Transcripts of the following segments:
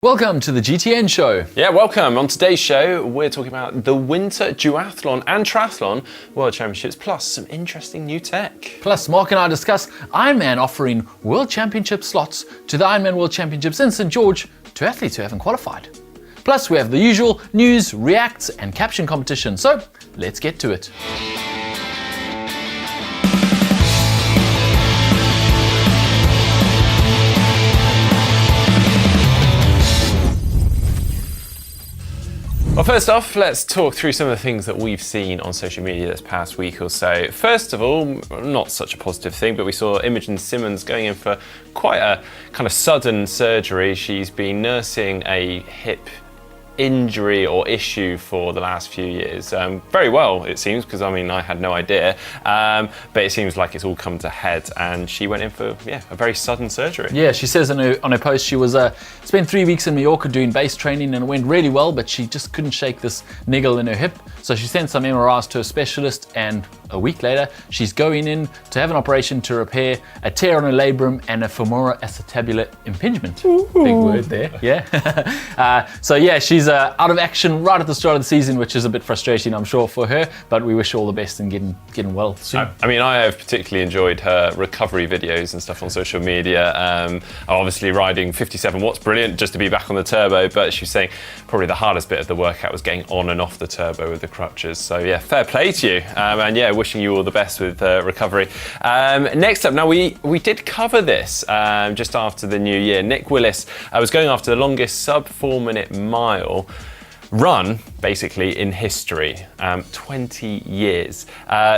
Welcome to the GTN show. Yeah, welcome. On today's show, we're talking about the Winter Duathlon and Triathlon World Championships, plus some interesting new tech. Plus, Mark and I discuss Ironman offering World Championship slots to the Ironman World Championships in St. George to athletes who haven't qualified. Plus, we have the usual news, reacts, and caption competition. So, let's get to it. Well, first off, let's talk through some of the things that we've seen on social media this past week or so. First of all, not such a positive thing, but we saw Imogen Simmons going in for quite a kind of sudden surgery. She's been nursing a hip injury or issue for the last few years. Very well, it seems, because I had no idea. But it seems like it's all come to head, and she went in for a very sudden surgery. Yeah, she says on her post she was spent 3 weeks in Mallorca doing base training, and it went really well, but she just couldn't shake this niggle in her hip. So she sent some MRIs to a specialist, and a week later she's going in to have an operation to repair a tear on her labrum and a femoral acetabular impingement. Ooh. Big word there. Yeah. So yeah, she's out of action right at the start of the season, which is a bit frustrating, I'm sure, for her, but we wish her all the best in getting well soon. I have particularly enjoyed her recovery videos and stuff on social media. Obviously riding 57 watts, brilliant, just to be back on the turbo, but she was saying probably the hardest bit of the workout was getting on and off the turbo with the crutches. So yeah, fair play to you. And yeah, wishing you all the best with recovery. Next up, now we did cover this just after the new year. Nick Willis was going after the longest sub 4 minute mile run, basically, in history, 20 years.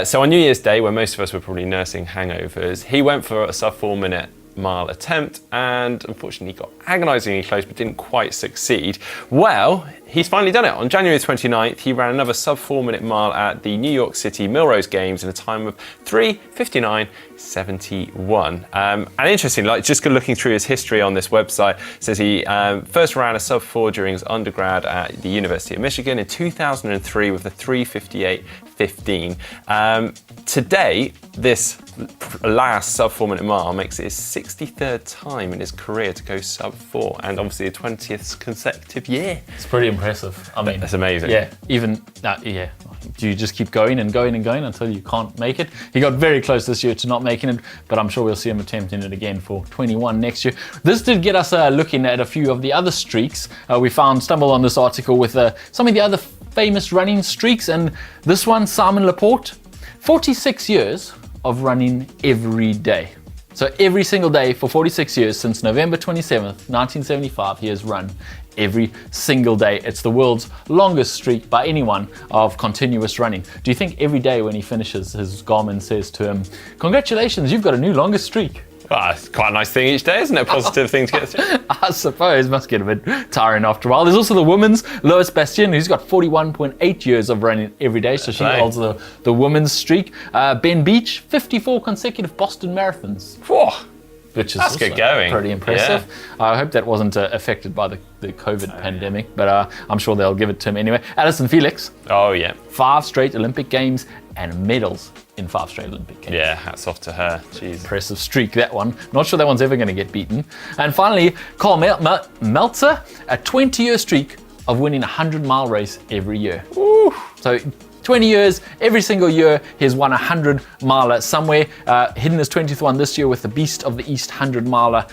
So on New Year's Day, when most of us were probably nursing hangovers, he went for a sub 4 minute mile attempt, and unfortunately got agonisingly close but didn't quite succeed. Well, he's finally done it. On January 29th, he ran another sub 4 minute mile at the New York City Millrose Games in a time of 3:59.71. And interesting, just looking through his history on this website, it says he first ran a sub 4 during his undergrad at the University of Michigan in 2003 with a 3:58.15. Today, this last sub 4 minute mile makes it his 63rd time in his career to go sub 4, and obviously the 20th consecutive year. It's pretty impressive. That's amazing. Yeah, do you just keep going and going and going until you can't make it? He got very close this year to not making it, but I'm sure we'll see him attempting it again for 21 next year. This did get us looking at a few of the other streaks. We stumbled on this article with some of the other famous running streaks, and this one, Simon Laporte, 46 years of running every day. So every single day for 46 years, since November 27th, 1975, he has run every single day. It's the world's longest streak by anyone of continuous running. Do you think every day when he finishes, his Garmin says to him, "Congratulations, you've got a new longest streak"? Well, it's quite a nice thing each day, isn't it? A positive thing to get through. I suppose. Must get a bit tiring after a while. There's also the women's, Lois Bastien, who's got 41.8 years of running every day, so she holds the women's streak. Ben Beach, 54 consecutive Boston marathons. Whoa. Which is That's good going. Pretty impressive. Yeah. I hope that wasn't affected by the COVID pandemic, but I'm sure they'll give it to him anyway. Alison Felix. Oh, yeah. 5 straight Olympic Games and medals in 5 straight Olympic Games. Yeah, hats off to her. Jeez. Impressive streak, that one. Not sure that one's ever going to get beaten. And finally, Carl Meltzer, a 20-year streak of winning a 100-mile race every year. Ooh. So 20 years, every single year, he's won a 100-miler somewhere. Hitting his 20th one this year with the Beast of the East 100-miler.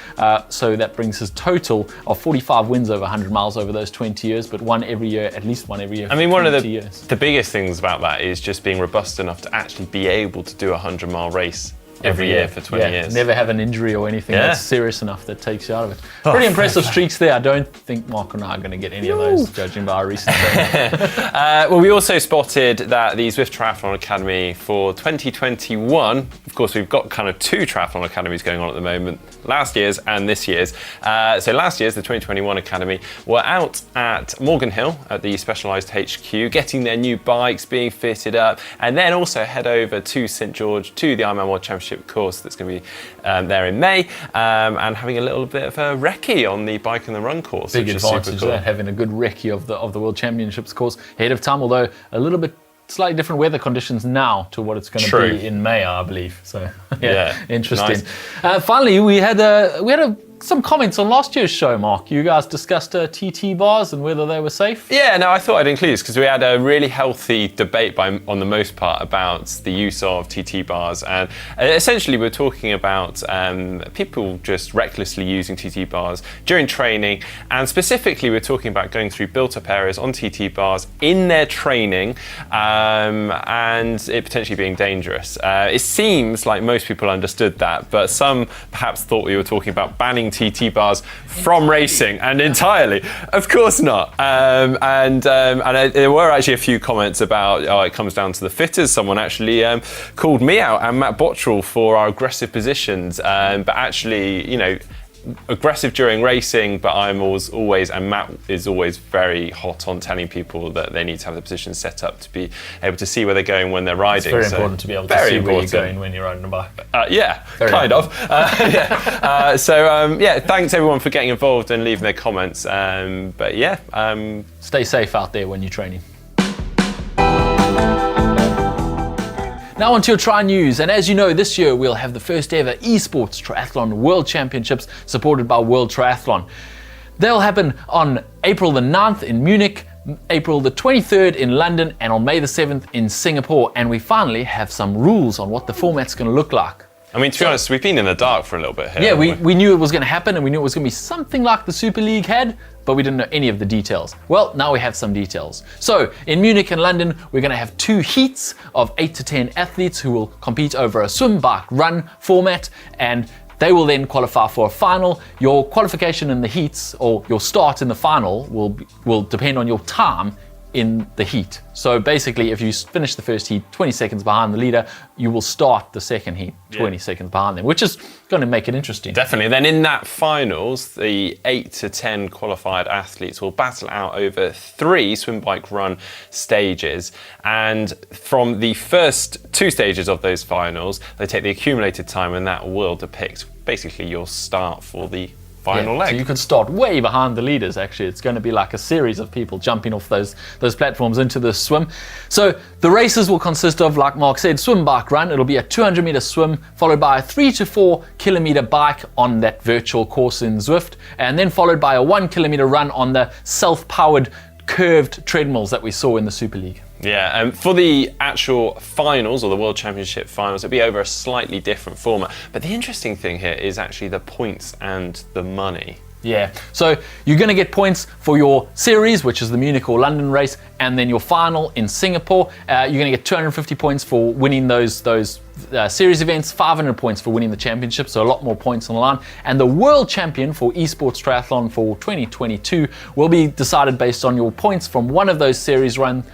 So that brings his total of 45 wins over 100 miles over those 20 years, but one every year, at least one every year. One of the biggest things about that is just being robust enough to actually be able to do a 100-mile race every year for 20 years. Never have an injury or anything that's serious enough that takes you out of it. Pretty impressive streaks there. I don't think Mark and I are going to get any of those, judging by our recent training. Well, we also spotted that the Zwift Triathlon Academy for 2021, of course, we've got kind of 2 triathlon academies going on at the moment, last year's and this year's. So last year's, the 2021 Academy, were out at Morgan Hill at the Specialized HQ, getting their new bikes, being fitted up, and then also head over to St. George to the Ironman World Championship course that's going to be there in May, and having a little bit of a recce on the bike and the run course. Big advantage there, having a good recce of the World Championships course ahead of time, although a little bit slightly different weather conditions now to what it's going to be in May, I believe. So yeah, interesting. Nice. Finally, we had a some comments on last year's show, Mark. You guys discussed TT bars and whether they were safe. Yeah, no, I thought I'd include this because we had a really healthy debate on the most part about the use of TT bars. And essentially we're talking about people just recklessly using TT bars during training. And specifically we're talking about going through built-up areas on TT bars in their training and it potentially being dangerous. It seems like most people understood that, but some perhaps thought we were talking about banning TT bars from racing, and entirely. Of course not. And there were actually a few comments about, it comes down to the fitters. Someone actually called me out and Matt Bottrell for our aggressive positions, but actually, aggressive during racing, but and Matt is always very hot on telling people that they need to have the positions set up to be able to see where they're going when they're riding. It's very important to be able to see where you're going when you're riding a bike. Thanks everyone for getting involved and leaving their comments. Stay safe out there when you're training. Now onto your Tri News, and as you know, this year we'll have the first ever esports triathlon world championships supported by World Triathlon. They'll happen on April the 9th in Munich, April the 23rd in London, and on May the 7th in Singapore, and we finally have some rules on what the format's going to look like. I mean, to be honest, we've been in the dark for a little bit here. Yeah, we knew it was going to happen, and we knew it was going to be something like the Super League had, but we didn't know any of the details. Well, now we have some details. So, in Munich and London, we're going to have 2 heats of 8 to 10 athletes who will compete over a swim, bike, run format, and they will then qualify for a final. Your qualification in the heats, or your start in the final, will depend on your time in the heat. So basically, if you finish the first heat 20 seconds behind the leader, you will start the second heat 20 seconds behind them, which is going to make it interesting. Definitely. Then in that finals, the 8 to 10 qualified athletes will battle out over 3 swim, bike, run stages. And from the first 2 stages of those finals, they take the accumulated time, and that will depict basically your start for the final leg. So you could start way behind the leaders, actually. It's going to be like a series of people jumping off those platforms into the swim. So the races will consist of, like Mark said, swim, bike, run. It'll be a 200-meter swim, followed by a 3 to 4 kilometer bike on that virtual course in Zwift, and then followed by a 1 kilometer run on the self-powered curved treadmills that we saw in the Super League. Yeah, for the actual finals, or the World Championship finals, it'll be over a slightly different format. But the interesting thing here is actually the points and the money. Yeah, so you're going to get points for your series, which is the Munich or London race, and then your final in Singapore. You're going to get 250 points for winning those series events, 500 points for winning the championship, so a lot more points on the line. And the world champion for esports triathlon for 2022 will be decided based on your points from one of those series run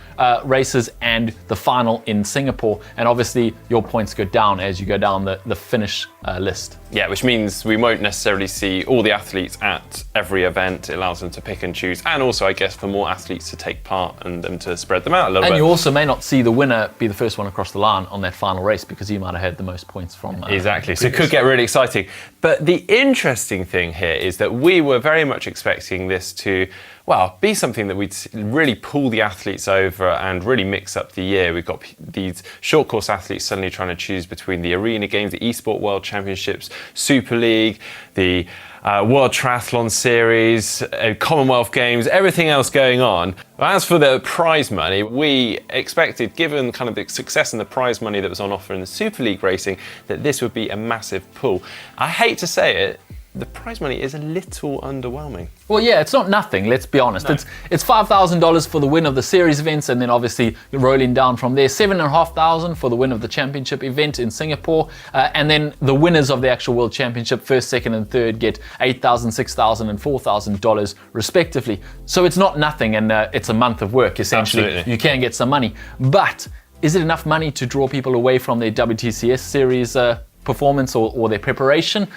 races and the final in Singapore. And obviously your points go down as you go down the finish list. Yeah, which means we won't necessarily see all the athletes at every event. It allows them to pick and choose, and also I guess for more athletes to take part and them to spread them out a little bit. And you also may not see the winner be the first one across the line on that final race, because he might have had the most points from exactly. So it could get really exciting. But the interesting thing here is that we were very much expecting this to, well, be something that we'd really pull the athletes over and really mix up the year. We've got these short course athletes suddenly trying to choose between the Arena Games, the Esport World Championships, Super League, the World Triathlon Series, Commonwealth Games, everything else going on. As for the prize money, we expected, given kind of the success and the prize money that was on offer in the Super League racing, that this would be a massive pull. I hate to say it, the prize money is a little underwhelming. Well, yeah, it's not nothing, let's be honest. No. It's $5,000 for the win of the series events, and then obviously rolling down from there, $7,500 for the win of the championship event in Singapore, and then the winners of the actual World Championship, first, second, and third, get $8,000, $6,000, and $4,000 respectively. So it's not nothing, and it's a month of work, essentially. Absolutely. You can get some money. But is it enough money to draw people away from their WTCS series performance or their preparation?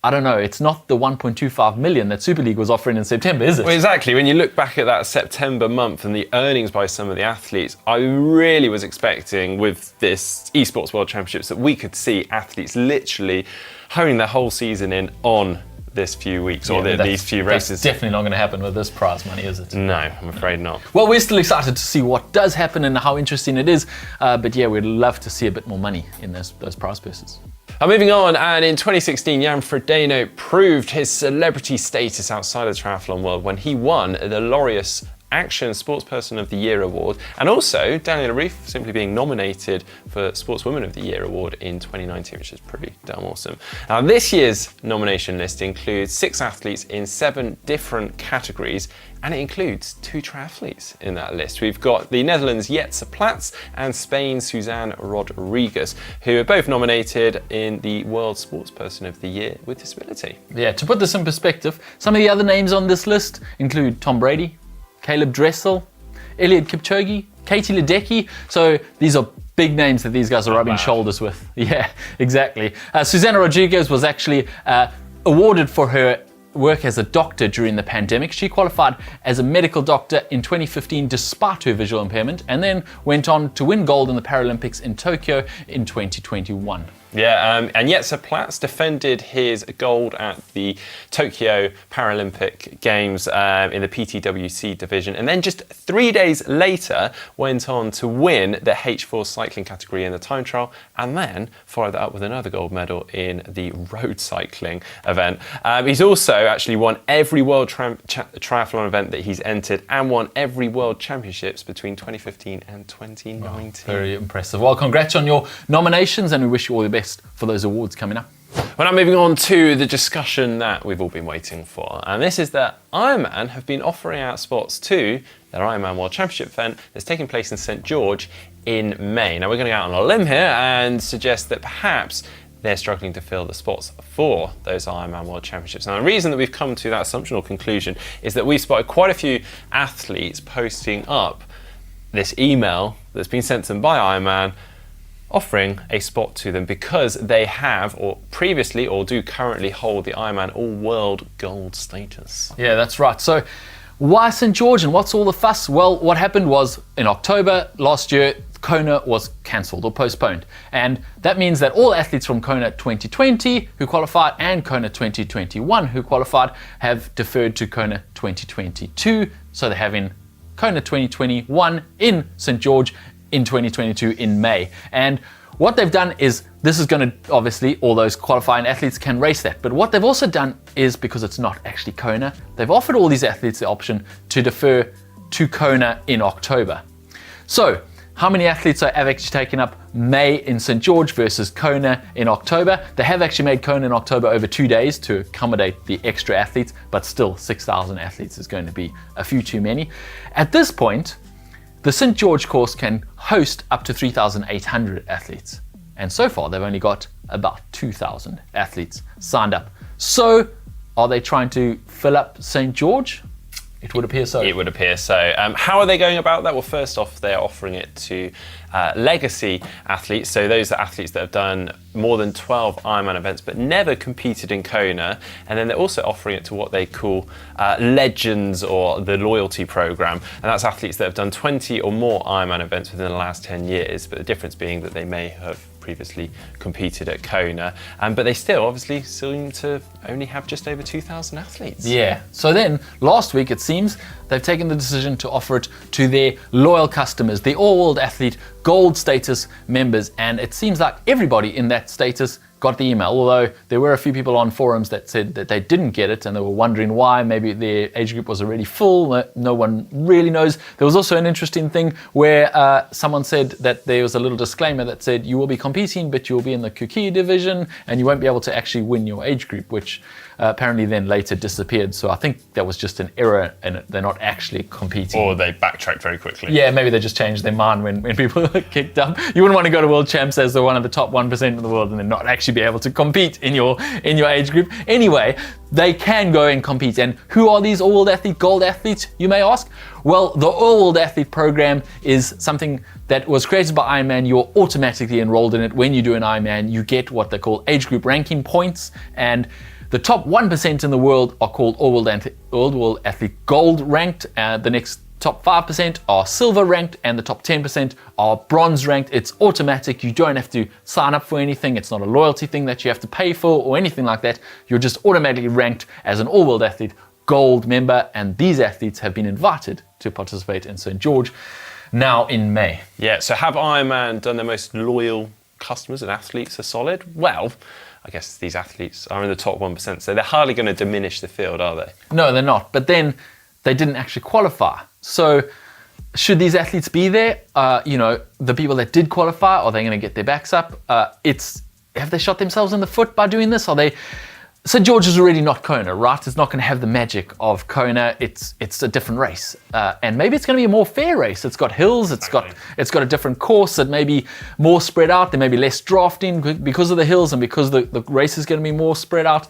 I don't know, it's not the 1.25 million that Super League was offering in September, is it? Well, exactly. When you look back at that September month and the earnings by some of the athletes, I really was expecting with this Esports World Championships that we could see athletes literally honing their whole season in on this few weeks Yeah, or but these few races. That's definitely not going to happen with this prize money, is it? No, I'm afraid not. Well, we're still excited to see what does happen and how interesting it is. But yeah, we'd love to see a bit more money in those prize purses. Moving on, and in 2016, Jan Frodeno proved his celebrity status outside of the triathlon world when he won the Laureus Action Sportsperson of the Year award, and also Daniela Ryf simply being nominated for Sportswoman of the Year award in 2019, which is pretty damn awesome. Now, this year's nomination list includes 6 athletes in 7 different categories, and it includes 2 triathletes in that list. We've got the Netherlands' Jetse Platz and Spain's Suzanne Rodriguez, who are both nominated in the World Sportsperson of the Year with Disability. Yeah, to put this in perspective, some of the other names on this list include Tom Brady, Caleb Dressel, Eliud Kipchoge, Katie Ledecky. So these are big names that these guys are rubbing shoulders with. Yeah, exactly. Susanna Rodriguez was actually awarded for her work as a doctor during the pandemic. She qualified as a medical doctor in 2015 despite her visual impairment, and then went on to win gold in the Paralympics in Tokyo in 2021. Yeah, and Jetse Platz defended his gold at the Tokyo Paralympic Games in the PTWC division, and then just 3 days later went on to win the H4 cycling category in the time trial, and then followed that up with another gold medal in the road cycling event. He's also actually won every world triathlon event that he's entered, and won every world championships between 2015 and 2019. Wow, very impressive. Well, congrats on your nominations, and we wish you all the best for those awards coming up. Well, now moving on to the discussion that we've all been waiting for, and this is that Ironman have been offering out spots to their Ironman World Championship event that's taking place in St George in May. Now, we're going to go out on a limb here and suggest that perhaps they're struggling to fill the spots for those Ironman World Championships. Now, the reason that we've come to that assumption or conclusion is that we've spotted quite a few athletes posting up this email that's been sent to them by Ironman offering a spot to them because they have or previously or do currently hold the Ironman All-World Gold status. Yeah, that's right. So why St George and what's all the fuss? Well, what happened was in October last year, Kona was cancelled or postponed. And that means that all athletes from Kona 2020 who qualified and Kona 2021 who qualified have deferred to Kona 2022. So they're having Kona 2021 in St George in 2022 in May. And what they've done is, this is going to, obviously, all those qualifying athletes can race that. But what they've also done is, because it's not actually Kona, they've offered all these athletes the option to defer to Kona in October. So, how many athletes have actually taken up May in St George versus Kona in October? They have actually made Kona in October over 2 days to accommodate the extra athletes, but still 6,000 athletes is going to be a few too many. At this point, the St George course can host up to 3,800 athletes. And so far, they've only got about 2,000 athletes signed up. So, are they trying to fill up St George? It would appear so. It would appear so. How are they going about that? Well, first off, they're offering it to legacy athletes. So those are athletes that have done more than 12 Ironman events but never competed in Kona. And then they're also offering it to what they call legends, or the loyalty program. And that's athletes that have done 20 or more Ironman events within the last 10 years. But the difference being that they may have previously competed at Kona, but they still obviously seem to only have just over 2,000 athletes. Yeah, so then last week it seems they've taken the decision to offer it to their loyal customers, the All-World Athlete Gold status members, and it seems like everybody in that status got the email, although there were a few people on forums that said that they didn't get it and they were wondering why. Maybe their age group was already full. No one really knows. There was also an interesting thing where someone said that there was a little disclaimer that said you will be competing, but you will be in the Kuki division and you won't be able to actually win your age group, which apparently then later disappeared. So I think that was just an error and they're not actually competing. Or they backtracked very quickly. Yeah, maybe they just changed their mind when people kicked up. You wouldn't want to go to World Champs as one of the top 1% of the world and then not actually be able to compete in your age group. Anyway, they can go and compete. And who are these All-World Athlete Gold athletes, you may ask? Well, the All-World Athlete program is something that was created by Ironman. You're automatically enrolled in it. When you do an Ironman, you get what they call age group ranking points, and the top 1% in the world are called All-World Athlete Gold ranked. The next top 5% are silver ranked and the top 10% are bronze ranked. It's automatic. You don't have to sign up for anything. It's not a loyalty thing that you have to pay for or anything like that. You're just automatically ranked as an all-world athlete gold member, and these athletes have been invited to participate in St. George now in May. Yeah, so have Ironman done their most loyal customers and athletes are solid? Well, I guess these athletes are in the top 1%, so they're hardly going to diminish the field, are they? No, they're not. But then they didn't actually qualify. So should these athletes be there? The people that did qualify, are they going to get their backs up? Have they shot themselves in the foot by doing this? St. George is already not Kona, right? It's not going to have the magic of Kona. It's a different race, and maybe it's going to be a more fair race. It's got hills. It's got a different course that may be more spread out. There may be less drafting because of the hills and because the race is going to be more spread out.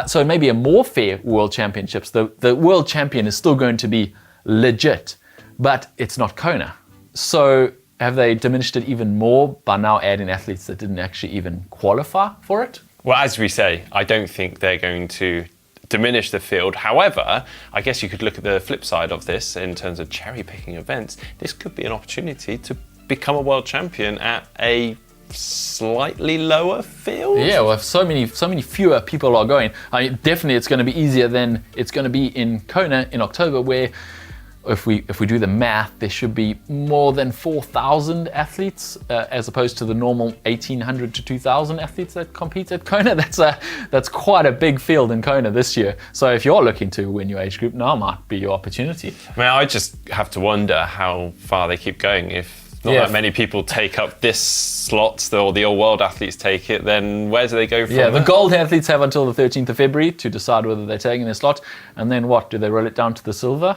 So maybe a more fair World Championships. The world champion is still going to be legit, but it's not Kona. So have they diminished it even more by now adding athletes that didn't actually even qualify for it? Well, as we say, I don't think they're going to diminish the field. However, I guess you could look at the flip side of this in terms of cherry-picking events. This could be an opportunity to become a world champion at a slightly lower field. Yeah, well, if so many fewer people are going, definitely it's going to be easier than it's going to be in Kona in October, where if we do the math, there should be more than 4,000 athletes as opposed to the normal 1,800 to 2,000 athletes that compete at Kona. That's quite a big field in Kona this year. So if you're looking to win your age group, now might be your opportunity. I mean, I just have to wonder how far they keep going. If not that many people take up this slot, or the all-world athletes take it, then where do they go from there? The gold athletes have until the 13th of February to decide whether they're taking their slot. And then what? Do they roll it down to the silver?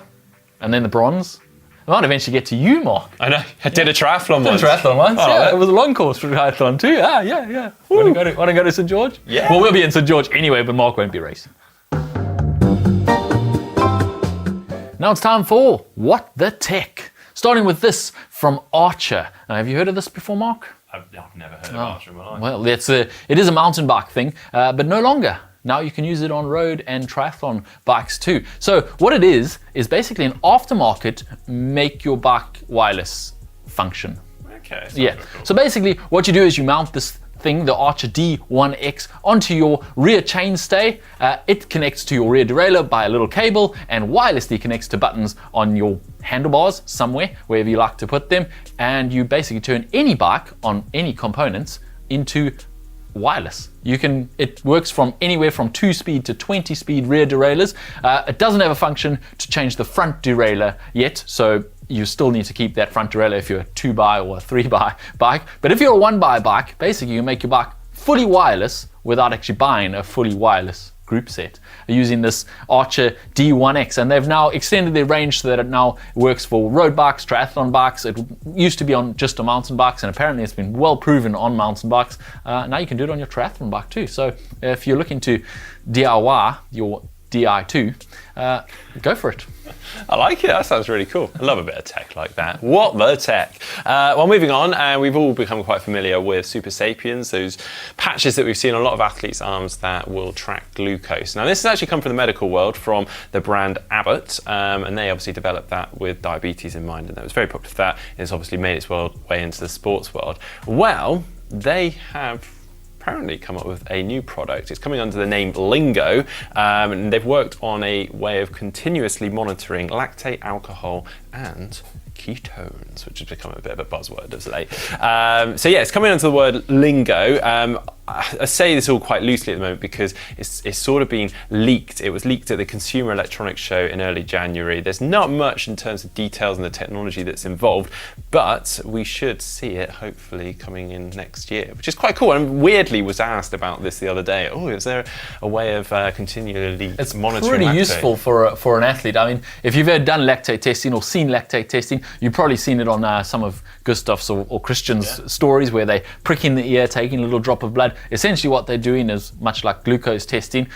And then the bronze. I might eventually get to you, Mark. I know. I did a triathlon once. Yeah. It was a long course for triathlon too. Yeah. Want to go to St. George? Yeah. Well, we'll be in St. George anyway, but Mark won't be racing. Now it's time for What the Tech. Starting with this from Archer. Now, have you heard of this before, Mark? I've never heard of Archer in my life. Well, it is a mountain bike thing, but no longer. Now you can use it on road and triathlon bikes too. So what it is basically an aftermarket make your bike wireless function. Okay. Yeah. Cool. So basically what you do is you mount this thing, the Archer D1X, onto your rear chainstay. It connects to your rear derailleur by a little cable and wirelessly connects to buttons on your handlebars somewhere, wherever you like to put them. And you basically turn any bike on any components into wireless. It works from anywhere from 2-speed to 20-speed rear derailleurs. It doesn't have a function to change the front derailleur yet, so you still need to keep that front derailleur if you're a 2x or a 3x bike. But if you're a 1x bike, basically you make your bike fully wireless without actually buying a fully wireless group set using this Archer D1X, and they've now extended their range so that it now works for road bikes, triathlon bikes. It used to be on just on mountain bikes, and apparently it's been well proven on mountain bikes. Now you can do it on your triathlon bike too. So if you're looking to DIY your Di2, go for it. I like it. That sounds really cool. I love a bit of tech like that. What the tech? Well, moving on, and we've all become quite familiar with Super Sapiens, those patches that we've seen on a lot of athletes' arms that will track glucose. Now, this has actually come from the medical world, from the brand Abbott, and they obviously developed that with diabetes in mind, and that was very popular for that. It's obviously made its way into the sports world. Well, they have apparently come up with a new product. It's coming under the name Lingo, and they've worked on a way of continuously monitoring lactate, alcohol, and ketones, which has become a bit of a buzzword of late. So yeah, it's coming under the word Lingo. I say this all quite loosely at the moment because it's sort of been leaked. It was leaked at the Consumer Electronics Show in early January. There's not much in terms of details and the technology that's involved, but we should see it hopefully coming in next year, which is quite cool. And weirdly was asked about this the other day. Oh, is there a way of continually monitoring It's pretty lactate? useful for an athlete. I mean, if you've ever done lactate testing or seen lactate testing, you've probably seen it on some of Gustav's or Christian's stories where they prick in the ear, taking a little drop of blood. Essentially what they're doing is much like glucose testing.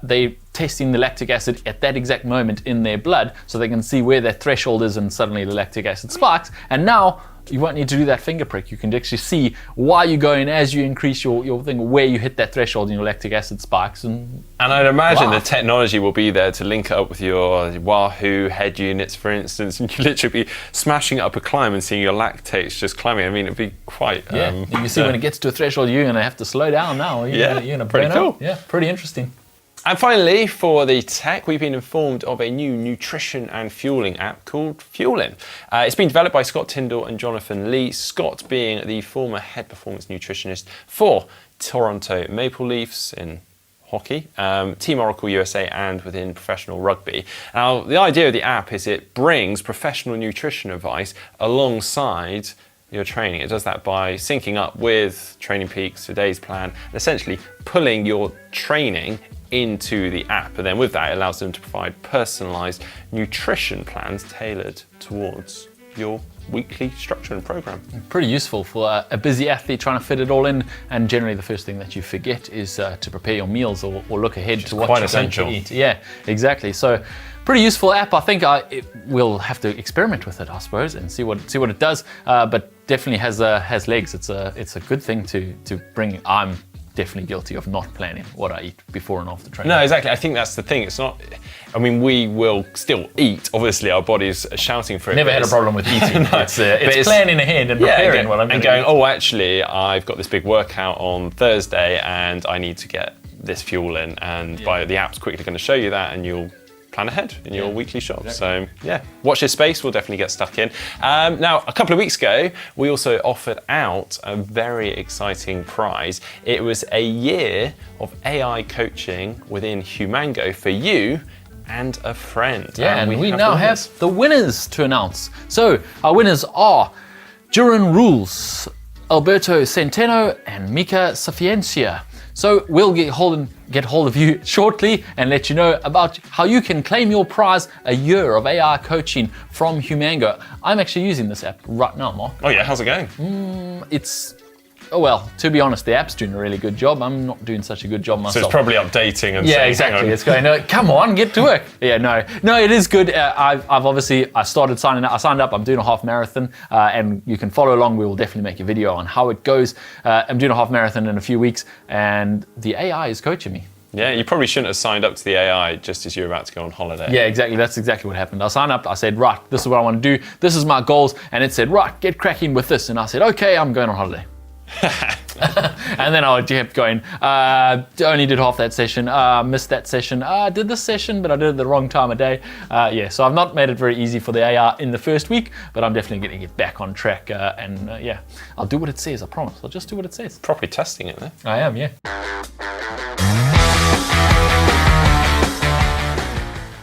They testing the lactic acid at that exact moment in their blood so they can see where their threshold is, and suddenly the lactic acid spikes. And now you won't need to do that finger prick. You can actually see why you go in as you increase your thing, where you hit that threshold and your lactic acid spikes. And I'd imagine the technology will be there to link it up with your Wahoo head units, for instance, and you literally be smashing up a climb and seeing your lactates just climbing. I mean, it'd be quite... you see when it gets to a threshold, you're going to have to slow down now. You're going to burn out. Yeah, pretty interesting. And finally, for the tech, we've been informed of a new nutrition and fueling app called Fuelin. It's been developed by Scott Tyndall and Jonathan Lee, Scott being the former head performance nutritionist for Toronto Maple Leafs in hockey, Team Oracle USA, and within professional rugby. Now, the idea of the app is it brings professional nutrition advice alongside your training. It does that by syncing up with Training Peaks, today's plan, and essentially pulling your training into the app, and then with that it allows them to provide personalized nutrition plans tailored towards your weekly structure and program. Pretty useful for a busy athlete trying to fit it all in, and generally the first thing that you forget is to prepare your meals or look ahead to what you're going to eat. Yeah, exactly. So pretty useful app. I think we'll have to experiment with it, I suppose, and see what it does. But definitely has legs. It's a good thing to bring. I'm definitely guilty of not planning what I eat before and after training. No, exactly. I think that's the thing. It's not, I mean, we will still eat. Obviously, our body's shouting for it. Never had a problem with eating. No, it's planning ahead and preparing what I'm going to going, oh, actually, I've got this big workout on Thursday and I need to get this fuel in. And by the app's quickly going to show you that, and you'll plan ahead in your weekly shop. Exactly. So watch this space, we'll definitely get stuck in. Now, a couple of weeks ago, we also offered out a very exciting prize. It was a year of AI coaching within Humango for you and a friend. Yeah, and we now have the winners to announce. So our winners are Duran Rules, Alberto Centeno, and Mika Safiencia. So we'll get hold of you shortly and let you know about how you can claim your prize, a year of AI coaching from Humango. I'm actually using this app right now, Mark. Oh yeah, how's it going? Well, to be honest, the app's doing a really good job. I'm not doing such a good job myself. So it's probably updating and saying, exactly. It's going, come on, get to work. Yeah, no, it is good. I started signing up. I signed up. I'm doing a half marathon, and you can follow along. We will definitely make a video on how it goes. I'm doing a half marathon in a few weeks, and the AI is coaching me. Yeah, you probably shouldn't have signed up to the AI just as you were about to go on holiday. Yeah, exactly. That's exactly what happened. I signed up. I said, right, this is what I want to do. This is my goals. And it said, right, get cracking with this. And I said, okay, I'm going on holiday. And then I kept going. Only did half that session. Missed that session. Did this session, but I did it the wrong time of day. So I've not made it very easy for the AI in the first week, but I'm definitely going to get back on track. I'll do what it says. I promise. I'll just do what it says. Properly testing it, though. I am, yeah.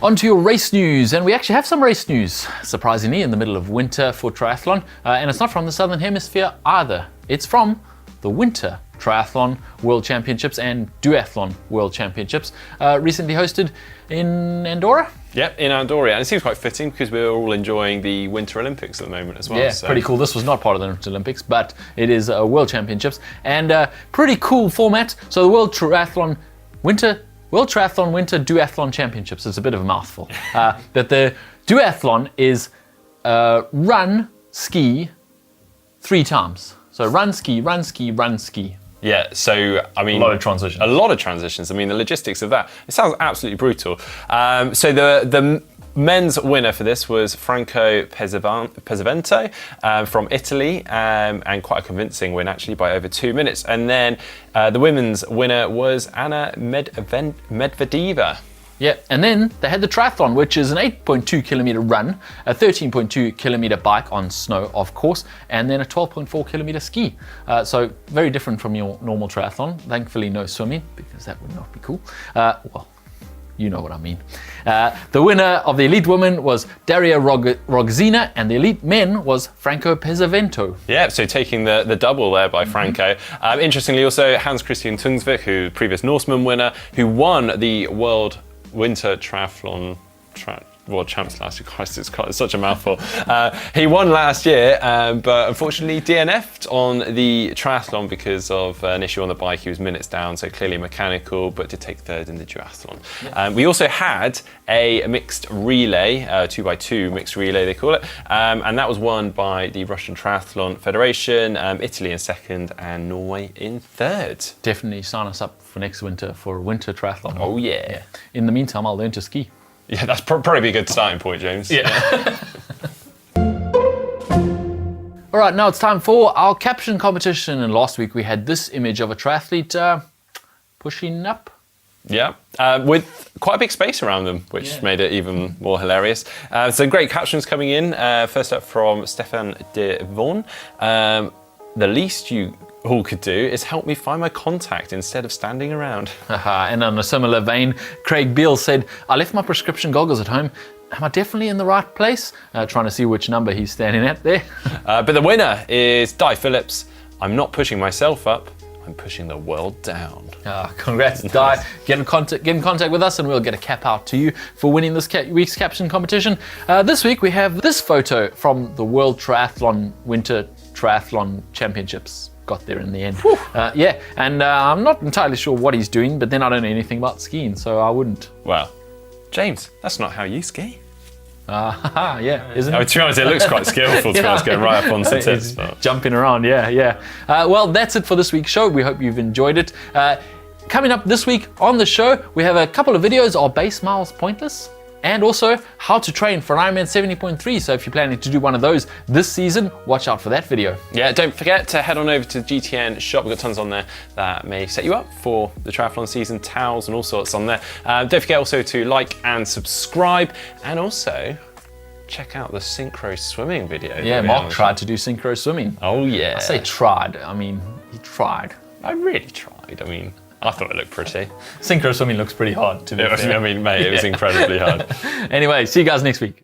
On to your race news, and we actually have some race news, surprisingly, in the middle of winter for triathlon, and it's not from the Southern Hemisphere either. It's from the Winter Triathlon World Championships and Duathlon World Championships, recently hosted in Andorra. Yep, in Andorra, and it seems quite fitting because we're all enjoying the Winter Olympics at the moment as well. Yeah, so. Pretty cool. This was not part of the Winter Olympics, but it is World Championships, and pretty cool format. So the World Triathlon Winter Duathlon Championships. It's a bit of a mouthful. But the duathlon is run, ski 3 times. So run, ski, run, ski, run, ski. Yeah, so I mean... A lot of transitions. I mean, the logistics of that, it sounds absolutely brutal. So the men's winner for this was Franco Pesavento from Italy, and quite a convincing win actually by over 2 minutes. And then the women's winner was Anna Medvedeva. Yeah, and then they had the triathlon, which is an 8.2 kilometer run, a 13.2 kilometer bike on snow, of course, and then a 12.4 kilometer ski. So very different from your normal triathlon. Thankfully, no swimming, because that would not be cool. Well, you know what I mean. The winner of the elite women was Daria Rogzina, and the elite men was Franco Pesavento. Yeah, so taking the double there by Franco. Interestingly, also Hans Christian Tungsvik, who previous Norseman winner, who won the World Winter Triathlon world champs last year. Christ, it's such a mouthful. He won last year, but unfortunately DNF'd on the triathlon because of an issue on the bike. He was minutes down, so clearly mechanical, but did take third in the duathlon. We also had a mixed relay, 2x2 mixed relay they call it, and that was won by the Russian Triathlon Federation, Italy in second and Norway in third. Definitely sign us up for next winter for a winter triathlon. Oh yeah. In the meantime, I'll learn to ski. Yeah, that's probably be a good starting point, James. Yeah. All right, now it's time for our caption competition. And last week we had this image of a triathlete pushing up. Yeah, with quite a big space around them, which made it even more hilarious. So great captions coming in. First up from Stefan de Vaughan. The least you all could do is help me find my contact instead of standing around. And on a similar vein, Craig Beale said, I left my prescription goggles at home. Am I definitely in the right place? Trying to see which number he's standing at there. But the winner is Di Phillips. I'm not pushing myself up, I'm pushing the world down. Congrats, Di. Get in contact with us and we'll get a cap out to you for winning this week's caption competition. This week we have this photo from the World Triathlon Winter Triathlon Championships. Got there in the end. And I'm not entirely sure what he's doing, but then I don't know anything about skiing, so I wouldn't. Well, James, that's not how you ski. Isn't it? To be honest, it looks quite skillful to us going right up on some tips. Jumping around, well, that's it for this week's show. We hope you've enjoyed it. Coming up this week on the show, we have a couple of videos. Are base miles pointless? And also how to train for an Ironman 70.3. So if you're planning to do one of those this season, watch out for that video. Yeah, don't forget to head on over to the GTN shop. We've got tons on there that may set you up for the triathlon season, towels and all sorts on there. Don't forget also to like and subscribe, and also check out the synchro swimming video. Yeah, Mark tried to do synchro swimming. Oh yeah. I say tried, I mean, he tried. I really tried, I thought it looked pretty. Synchro swimming looks pretty hard to be fair. Mate, it was incredibly hard. Anyway, see you guys next week.